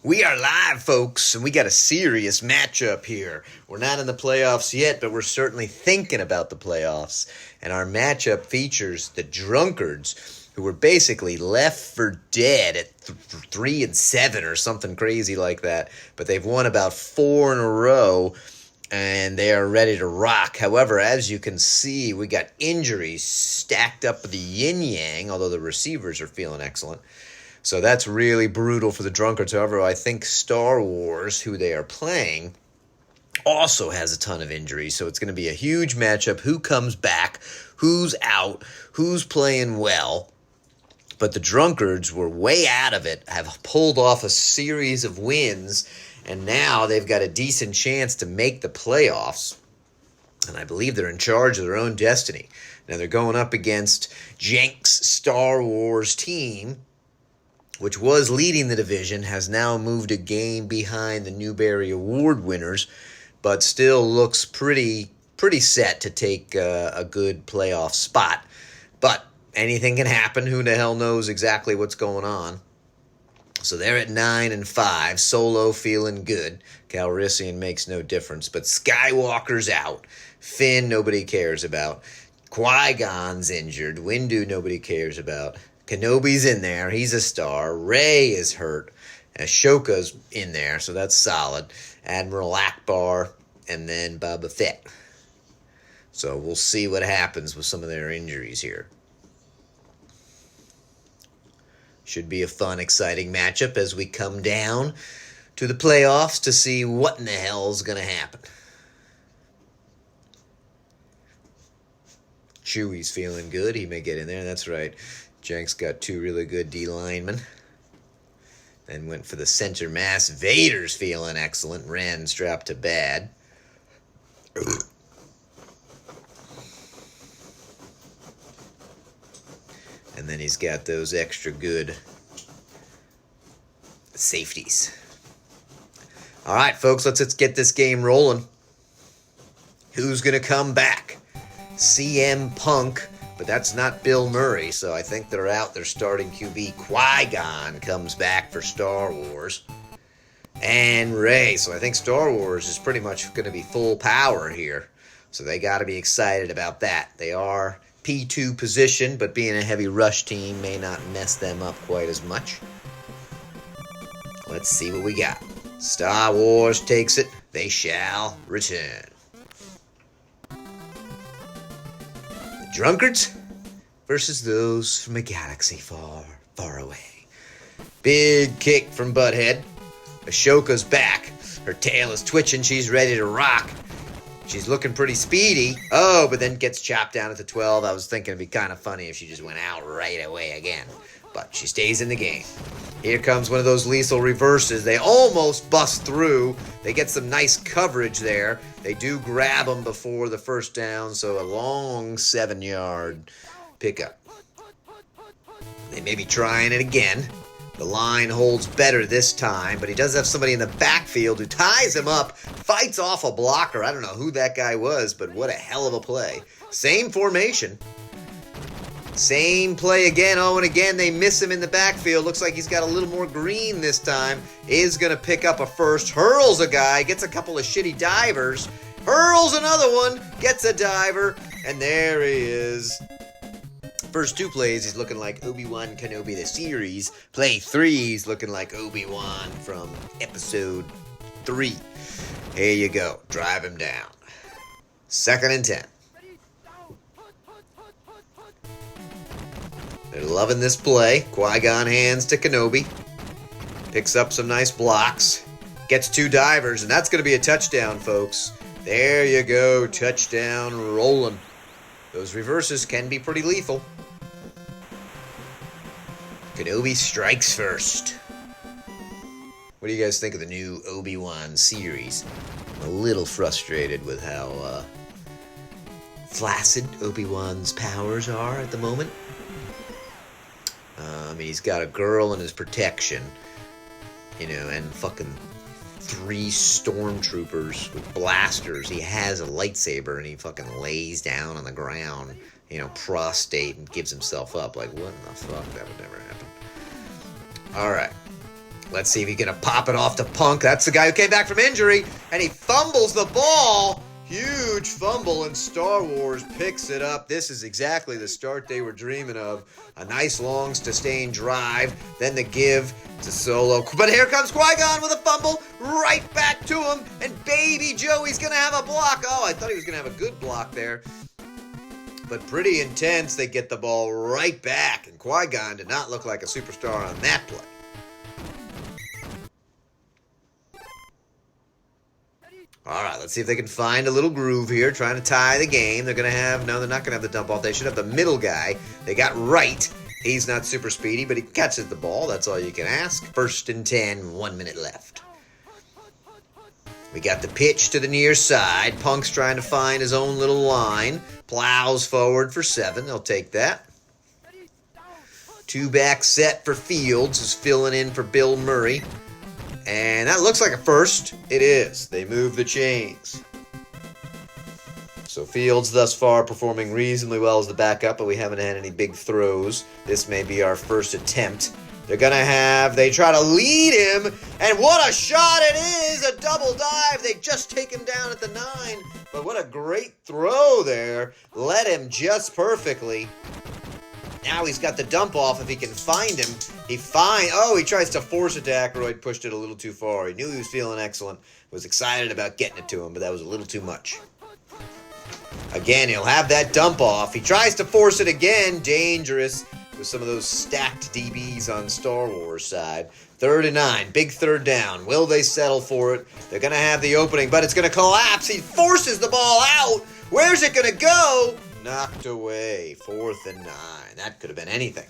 We are live, folks, and we got a serious matchup here. We're not in the playoffs yet, but we're certainly thinking about the playoffs. And our matchup features the Drunkards, who were basically left for dead at 3-7 or something crazy like that. But they've won about 4 in a row, and they are ready to rock. However, as you can see, we got injuries stacked up with the yin-yang, although the receivers are feeling excellent. So that's really brutal for the Drunkards. However, I think Star Wars, who they are playing, also has a ton of injuries. So it's going to be a huge matchup. Who comes back? Who's out? Who's playing well? But the Drunkards were way out of it, have pulled off a series of wins, and now they've got a decent chance to make the playoffs. And I believe they're in charge of their own destiny. Now they're going up against Jenks' Star Wars team, which was leading the division, has now moved a game behind the Newbery Award winners, but still looks pretty set to take a good playoff spot. But anything can happen. Who the hell knows exactly what's going on? So they're at 9-5. Solo feeling good. Calrissian makes no difference. But Skywalker's out. Finn, nobody cares about. Qui-Gon's injured. Windu, nobody cares about. Kenobi's in there. He's a star. Rey is hurt. Ashoka's in there, so that's solid. Admiral Akbar, and then Boba Fett. So we'll see what happens with some of their injuries here. Should be a fun, exciting matchup as we come down to the playoffs to see what in the hell is going to happen. Chewie's feeling good. He may get in there. That's right. Jenks got 2 really good D linemen. Then went for the center mass. Vader's feeling excellent. Ren strapped to bad. And then he's got those extra good safeties. All right, folks, let's get this game rolling. Who's going to come back? CM Punk. But that's not Bill Murray, so I think they're out. Their starting QB, Qui-Gon, comes back for Star Wars. And Rey. So I think Star Wars is pretty much going to be full power here. So they got to be excited about that. They are P2 position, but being a heavy rush team may not mess them up quite as much. Let's see what we got. Star Wars takes it. They shall return. Drunkards versus those from a galaxy far, far away. Big kick from Butthead. Ashoka's back. Her tail is twitching. She's ready to rock. She's looking pretty speedy. Oh, but then gets chopped down at the 12. I was thinking it'd be kind of funny if she just went out right away again. But she stays in the game. Here comes one of those lethal reverses. They almost bust through. They get some nice coverage there. They do grab them before the first down, so a long 7-yard pickup. They may be trying it again. The line holds better this time, but he does have somebody in the backfield who ties him up, fights off a blocker. I don't know who that guy was, but what a hell of a play. Same formation. Same play again. Oh, and again, they miss him in the backfield. Looks like he's got a little more green this time. Is going to pick up a first. Hurls a guy. Gets a couple of shitty divers. Hurls another one. Gets a diver. And there he is. First 2 plays, he's looking like Obi-Wan Kenobi, the series. Play 3, he's looking like Obi-Wan from episode 3. Here you go. Drive him down. 2nd and 10. They're loving this play. Qui-Gon hands to Kenobi. Picks up some nice blocks. Gets 2 divers, and that's going to be a touchdown, folks. There you go. Touchdown rolling. Those reverses can be pretty lethal. Kenobi strikes first. What do you guys think of the new Obi-Wan series? I'm a little frustrated with how flaccid Obi-Wan's powers are at the moment. He's got a girl in his protection, and fucking 3 stormtroopers with blasters. He has a lightsaber, and he fucking lays down on the ground, prostrate, and gives himself up. Like, what in the fuck? That would never happen. All right. Let's see if he's going to pop it off to Punk. That's the guy who came back from injury, and he fumbles the ball. Huge fumble, and Star Wars picks it up. This is exactly the start they were dreaming of. A nice long sustained drive, then the give to Solo. But here comes Qui-Gon with a fumble, right back to him, and baby Joey's going to have a block. Oh, I thought he was going to have a good block there. But pretty intense, they get the ball right back, and Qui-Gon did not look like a superstar on that play. All right, let's see if they can find a little groove here, trying to tie the game. They're going to have, no, they're not going to have the dump off. They should have the middle guy. They got right. He's not super speedy, but he catches the ball. That's all you can ask. 1st and 10, 1 minute left. We got the pitch to the near side. Punk's trying to find his own little line. Plows forward for 7. They'll take that. 2-back set for Fields, who's filling in for Bill Murray. And that looks like a first. It is. They move the chains. So Fields thus far performing reasonably well as the backup, but we haven't had any big throws. This may be our first attempt. They're going to have, they try to lead him, and what a shot it is! A double dive. They just take him down at the 9, but what a great throw there. Led him just perfectly. Now he's got the dump off if he can find him. He tries to force it to Aykroyd, pushed it a little too far. He knew he was feeling excellent, was excited about getting it to him, but that was a little too much. Again, he'll have that dump off. He tries to force it again, dangerous with some of those stacked DBs on Star Wars side. 3rd and 9, big 3rd down. Will they settle for it? They're going to have the opening, but it's going to collapse. He forces the ball out. Where's it going to go? Knocked away. 4th and 9. That could have been anything.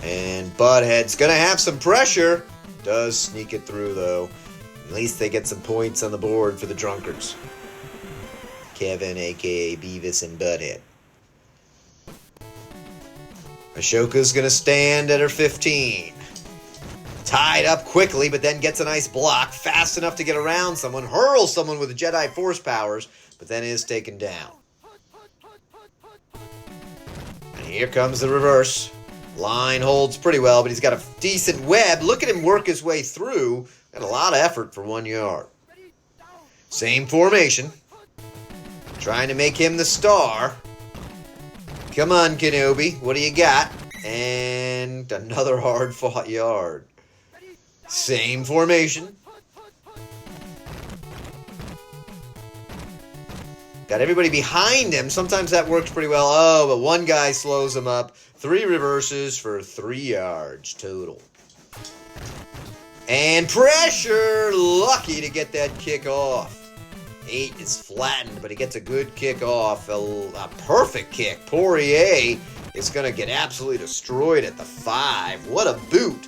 And Butthead's going to have some pressure. Does sneak it through, though. At least they get some points on the board for the Drunkards. Kevin, a.k.a. Beavis and Butthead. Ashoka's going to stand at her 15. Tied up quickly, but then gets a nice block. Fast enough to get around someone. Hurls someone with Jedi Force powers, but then is taken down. And here comes the reverse. Line holds pretty well, but he's got a decent web. Look at him work his way through. Got a lot of effort for 1 yard. Same formation. Trying to make him the star. Come on, Kenobi. What do you got? And another hard-fought yard. Same formation. Got everybody behind him. Sometimes that works pretty well. Oh, but one guy slows him up. 3 reverses for 3 yards total. And pressure. Lucky to get that kick off. 8 is flattened, but he gets a good kick off. A perfect kick. Poirier is going to get absolutely destroyed at the 5. What a boot.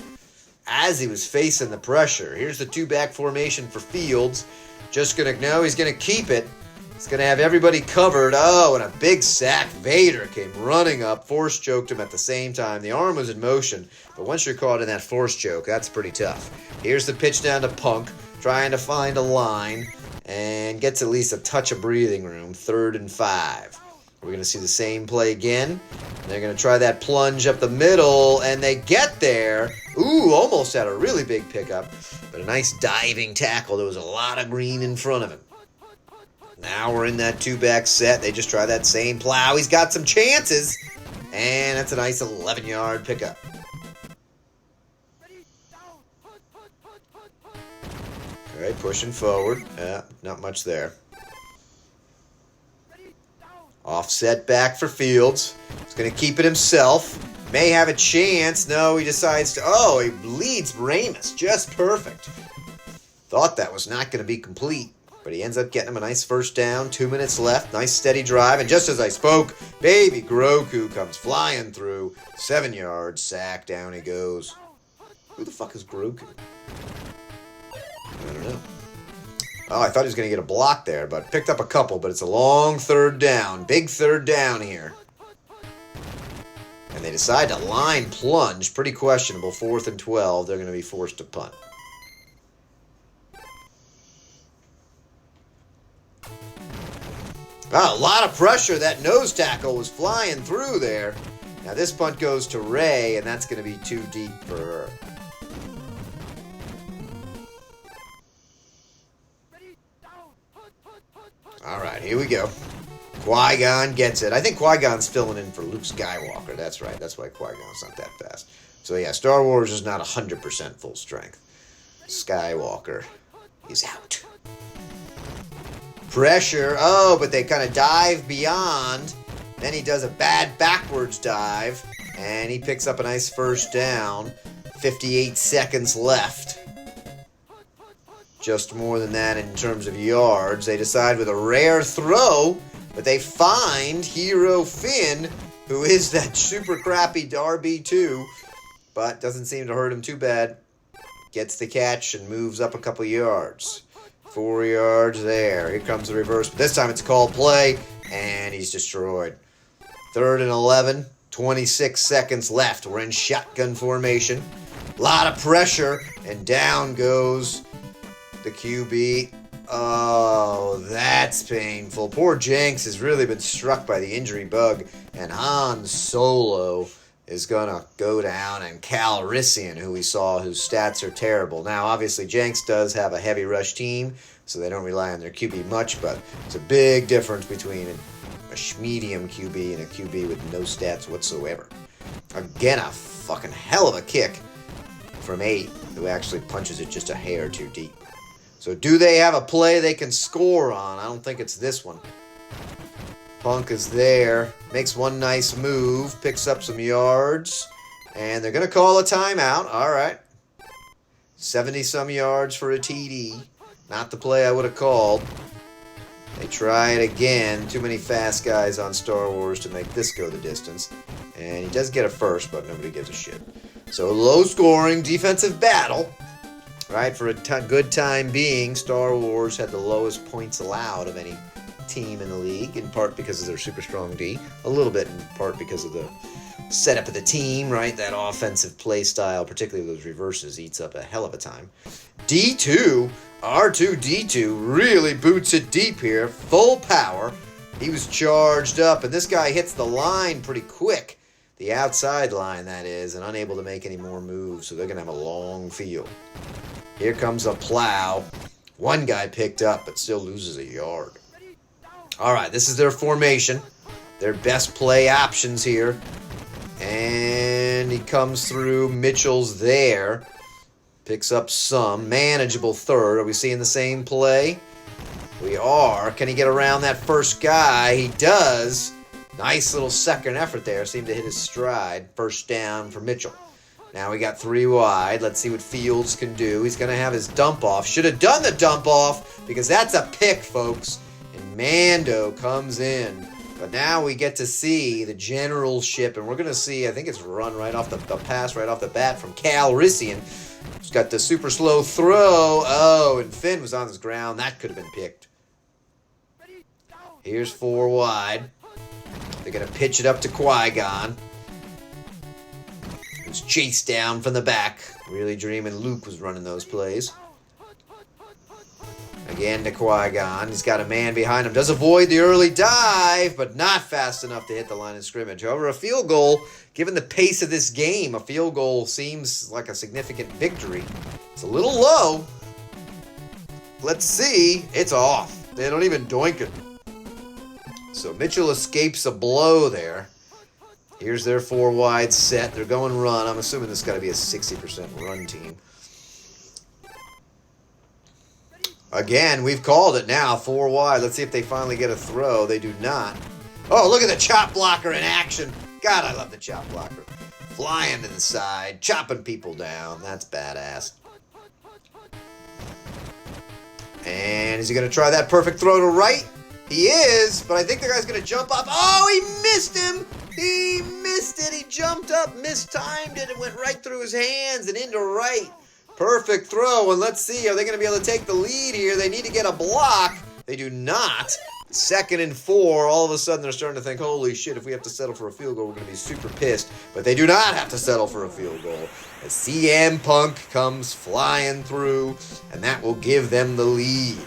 As he was facing the pressure. Here's the 2-back formation for Fields. Just going to, no, he's going to keep it. He's going to have everybody covered. Oh, and a big sack. Vader came running up, force choked him at the same time. The arm was in motion, but once you're caught in that force choke, that's pretty tough. Here's the pitch down to Punk, trying to find a line, and gets at least a touch of breathing room. 3rd and 5. We're going to see the same play again. They're going to try that plunge up the middle, and they get there. Ooh, almost had a really big pickup, but a nice diving tackle. There was a lot of green in front of him. Now we're in that 2-back set. They just try that same plow. He's got some chances, and that's a nice 11-yard pickup. All right, pushing forward. Yeah, not much there. Offset back for Fields. He's going to keep it himself. May have a chance. No, he decides to... Oh, he leads Ramus. Just perfect. Thought that was not going to be complete. But he ends up getting him a nice 1st down. 2 minutes left. Nice steady drive. And just as I spoke, baby Groku comes flying through. 7 yards. Sack. Down he goes. Who the fuck is Groku? I don't know. Oh, I thought he was going to get a block there, but picked up a couple, but it's a long 3rd down. Big 3rd down here. And they decide to line plunge. Pretty questionable. 4th and 12. They're going to be forced to punt. Oh, a lot of pressure. That nose tackle was flying through there. Now this punt goes to Ray, and that's going to be too deep for her. All right, here we go. Qui-Gon gets it. I think Qui-Gon's filling in for Luke Skywalker. That's right. That's why Qui-Gon's not that fast. So yeah, Star Wars is not 100% full strength. Skywalker is out. Pressure. Oh, but they kind of dive beyond. Then he does a bad backwards dive, and he picks up a nice first down. 58 seconds left. Just more than that in terms of yards. They decide with a rare throw, but they find Hero Finn, who is that super crappy RB2, but doesn't seem to hurt him too bad. Gets the catch and moves up a couple yards. 4 yards there. Here comes the reverse. But this time it's a called play, and he's destroyed. 3rd and 11. 26 seconds left. We're in shotgun formation. A lot of pressure, and down goes the QB. Oh, that's painful. Poor Jenks has really been struck by the injury bug, and Han Solo is going to go down, and Calrissian, who we saw, whose stats are terrible. Now, obviously, Jenks does have a heavy rush team, so they don't rely on their QB much, but it's a big difference between a medium QB and a QB with no stats whatsoever. Again, a fucking hell of a kick from 8, who actually punches it just a hair too deep. So do they have a play they can score on? I don't think it's this one. Punk is there, makes one nice move, picks up some yards, and they're going to call a timeout. All right. 70-some yards for a TD. Not the play I would have called. They try it again. Too many fast guys on Star Wars to make this go the distance. And he does get a first, but nobody gives a shit. So low-scoring defensive battle. Right, for a good time being, Star Wars had the lowest points allowed of any team in the league, in part because of their super strong D, a little bit in part because of the setup of the team, right? That offensive play style, particularly those reverses, eats up a hell of a time. D2, R2-D2 really boots it deep here, full power. He was charged up, and this guy hits the line pretty quick. The outside line, that is, and unable to make any more moves, so they're going to have a long field. Here comes a plow. One guy picked up, but still loses a yard. All right, this is their formation. Their best play options here. And he comes through. Mitchell's there. Picks up some. Manageable 3rd. Are we seeing the same play? We are. Can he get around that first guy? He does. Nice little second effort there. Seemed to hit his stride. First down for Mitchell. Now we got 3 wide. Let's see what Fields can do. He's going to have his dump off. Should have done the dump off because that's a pick, folks. And Mando comes in. But now we get to see the generalship, and we're going to see, I think it's run right off the pass right off the bat from Calrissian. He's got the super slow throw. Oh, and Finn was on his ground. That could have been picked. Here's 4 wide. They're going to pitch it up to Qui-Gon. Who's chased down from the back. Really dreaming Luke was running those plays. Again to Qui-Gon. He's got a man behind him. Does avoid the early dive, but not fast enough to hit the line of scrimmage. However, a field goal, given the pace of this game, a field goal seems like a significant victory. It's a little low. Let's see. It's off. They don't even doink it. So Mitchell escapes a blow there. Here's their 4 wide set. They're going run. I'm assuming this got to be a 60% run team. Again, we've called it now. 4 wide. Let's see if they finally get a throw. They do not. Oh, look at the chop blocker in action. God, I love the chop blocker. Flying to the side, chopping people down. That's badass. And is he going to try that perfect throw to right? He is, but I think the guy's going to jump up. Oh, he missed him. He missed it. He jumped up, mistimed it, and went right through his hands and into right. Perfect throw, and let's see, are they going to be able to take the lead here? They need to get a block. They do not. 2nd and 4, all of a sudden they're starting to think, holy shit, if we have to settle for a field goal, we're going to be super pissed. But they do not have to settle for a field goal. As CM Punk comes flying through, and that will give them the lead.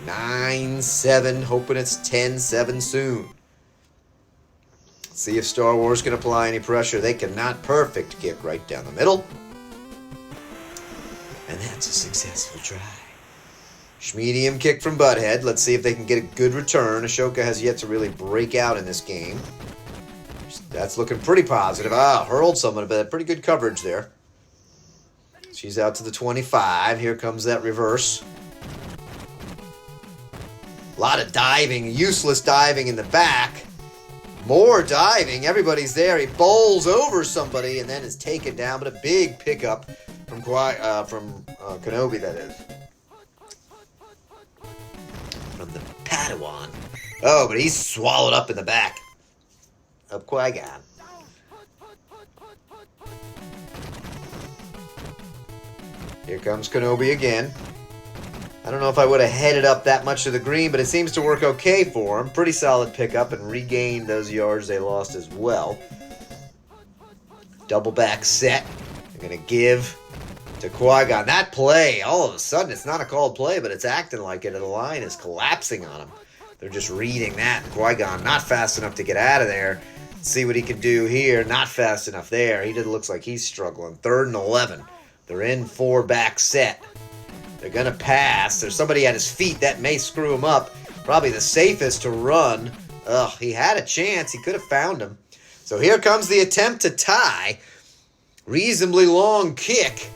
9-7, hoping it's 10-7 soon. See if Star Wars can apply any pressure. They cannot. Perfect kick right down the middle. And that's a successful try. Medium kick from Butthead. Let's see if they can get a good return. Ashoka has yet to really break out in this game. That's looking pretty positive. Hurled someone, but pretty good coverage there. She's out to the 25. Here comes that reverse. A lot of diving, useless diving in the back. More diving. Everybody's there. He bowls over somebody and then is taken down. But a big pickup from Kenobi, that is. From the Padawan. Oh, but he's swallowed up in the back of Qui-Gon. Here comes Kenobi again. I don't know if I would have headed up that much to the green, but it seems to work okay for him. Pretty solid pickup and regained those yards they lost as well. Double back set. They're going to give to Qui-Gon. That play, all of a sudden, it's not a called play, but it's acting like it. And the line is collapsing on him. They're just reading that. Qui-Gon not fast enough to get out of there. See what he can do here. Not fast enough there. He looks like he's struggling. 3rd and 11. They're in 4-back set. They're going to pass. There's somebody at his feet. That may screw him up. Probably the safest to run. He had a chance. He could have found him. So here comes the attempt to tie. Reasonably long kick.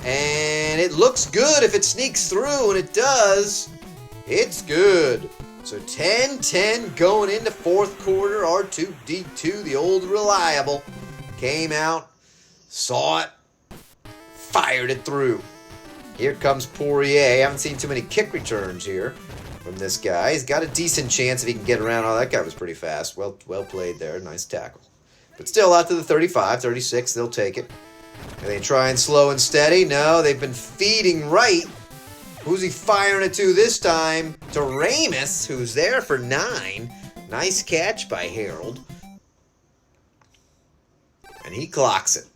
And it looks good if it sneaks through, and it does. It's good. So 10-10 going into 4th quarter. R2-D2, the old reliable, came out, saw it, fired it through. Here comes Poirier. I haven't seen too many kick returns here from this guy. He's got a decent chance if he can get around. Oh, that guy was pretty fast. Well played there. Nice tackle. But still out to the 35, 36. They'll take it. Are they trying slow and steady? No, they've been feeding right. Who's he firing it to this time? To Ramus, who's there for 9. Nice catch by Harold. And he clocks it.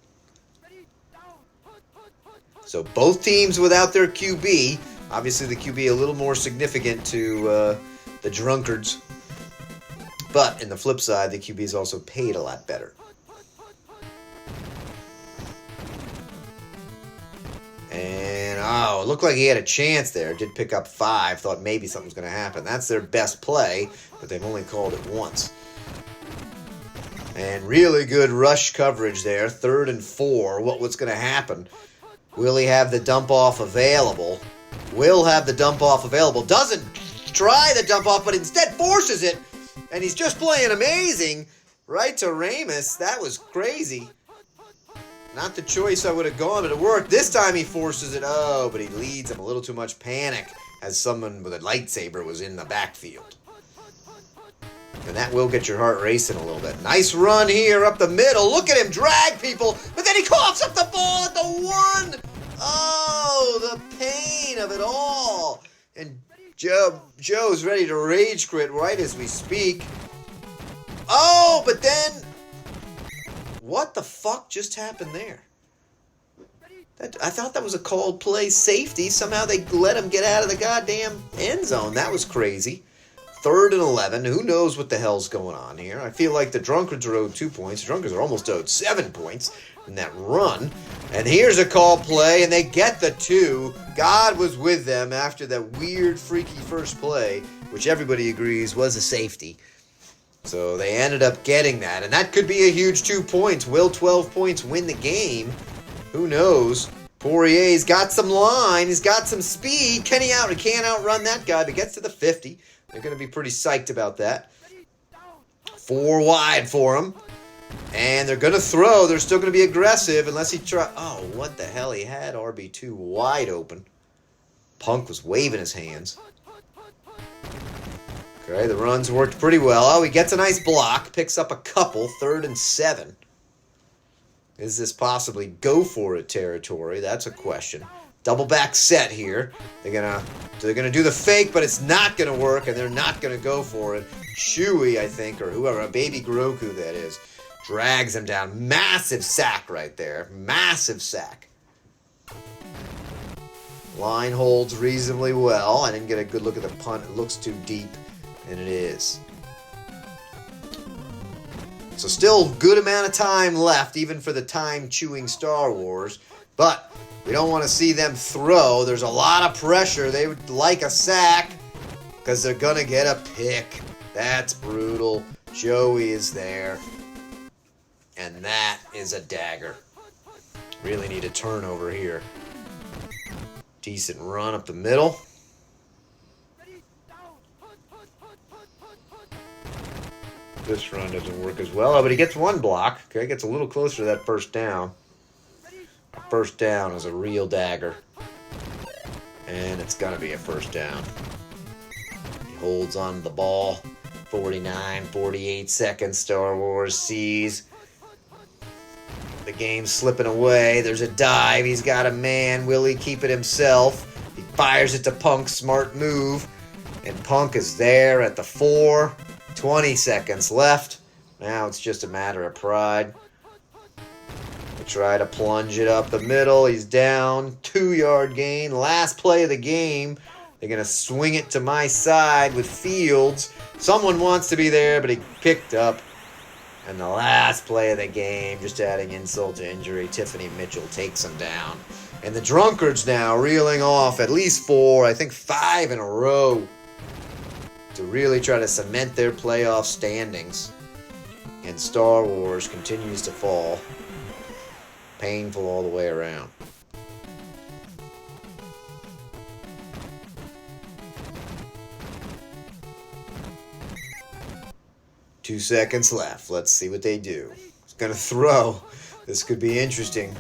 So both teams without their QB. Obviously the QB a little more significant to the Drunkards. But in the flip side, the QB is also paid a lot better. And, it looked like he had a chance there. Did pick up 5. Thought maybe something was going to happen. That's their best play, but they've only called it once. And really good rush coverage there. 3rd and 4. What's going to happen? Will he have the dump off available? Will have the dump off available. Doesn't try the dump off, but instead forces it. And he's just playing amazing. Right to Ramus. That was crazy. Not the choice I would have gone, but it worked. This time he forces it. Oh, but he leads him a little too much panic as someone with a lightsaber was in the backfield. And that will get your heart racing a little bit. Nice run here up the middle. Look at him drag people, but then he coughs up the ball at the 1. Oh, the pain of it all. And Joe's ready to rage quit right as we speak. Oh, but then... What the fuck just happened there? I thought that was a called play safety. Somehow they let him get out of the goddamn end zone. That was crazy. 3rd and 11. Who knows what the hell's going on here? I feel like the Drunkards are owed 2 points. The Drunkards are almost owed 7 points in that run. And here's a call play, and they get the 2. God was with them after that weird, freaky first play, which everybody agrees was a safety. So they ended up getting that, and that could be a huge 2 points. Will 12 points win the game? Who knows? Poirier's got some line. He's got some speed. Can he can't outrun that guy, but gets to the 50. They're going to be pretty psyched about that. 4 wide for him. And they're going to throw. They're still going to be aggressive unless he try. Oh, what the hell? He had RB2 wide open. Punk was waving his hands. Okay, the runs worked pretty well. Oh, he gets a nice block. Picks up a couple. 3rd and 7. Is this possibly go for it territory? That's a question. Double back set here. They're gonna do the fake, but it's not gonna work, and they're not gonna go for it. Chewie, I think, or whoever, Baby Grogu that is, drags him down. Massive sack right there. Massive sack. Line holds reasonably well. I didn't get a good look at the punt. It looks too deep, and it is. So still good amount of time left, even for the time-chewing Star Wars. But we don't want to see them throw. There's a lot of pressure. They would like a sack because they're going to get a pick. That's brutal. Joey is there. And that is a dagger. Really need a turnover here. Decent run up the middle. This run doesn't work as well. Oh, but he gets one block. Okay, gets a little closer to that first down. First down is a real dagger. And it's going to be a first down. He holds on to the ball. 49, 48 seconds. Star Wars sees the game slipping away. There's a dive. He's got a man. Will he keep it himself? He fires it to Punk. Smart move. And Punk is there at the 4. 20 seconds left. Now it's just a matter of pride. They try to plunge it up the middle. He's down. 2-yard gain. Last play of the game. They're going to swing it to my side with Fields. Someone wants to be there, but he picked up. And the last play of the game, just adding insult to injury, Tiffany Mitchell takes him down. And the Drunkards now reeling off at least 4, I think 5 in a row, to really try to cement their playoff standings. And Star Wars continues to fall. Painful all the way around. Two seconds left. Let's see what they do. He's going to throw. This could be interesting.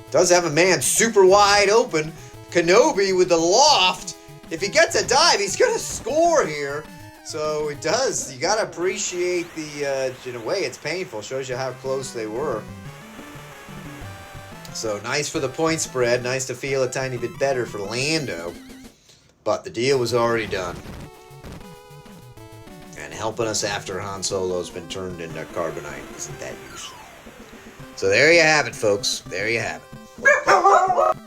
Does have a man super wide open. Kenobi with the loft. If he gets a dive, he's going to score here. So it does. You got to appreciate the, in a way, it's painful. Shows you how close they were. So nice for the point spread. Nice to feel a tiny bit better for Lando. But the deal was already done. And helping us after Han Solo's been turned into carbonite. Isn't that useful? So there you have it, folks. There you have it.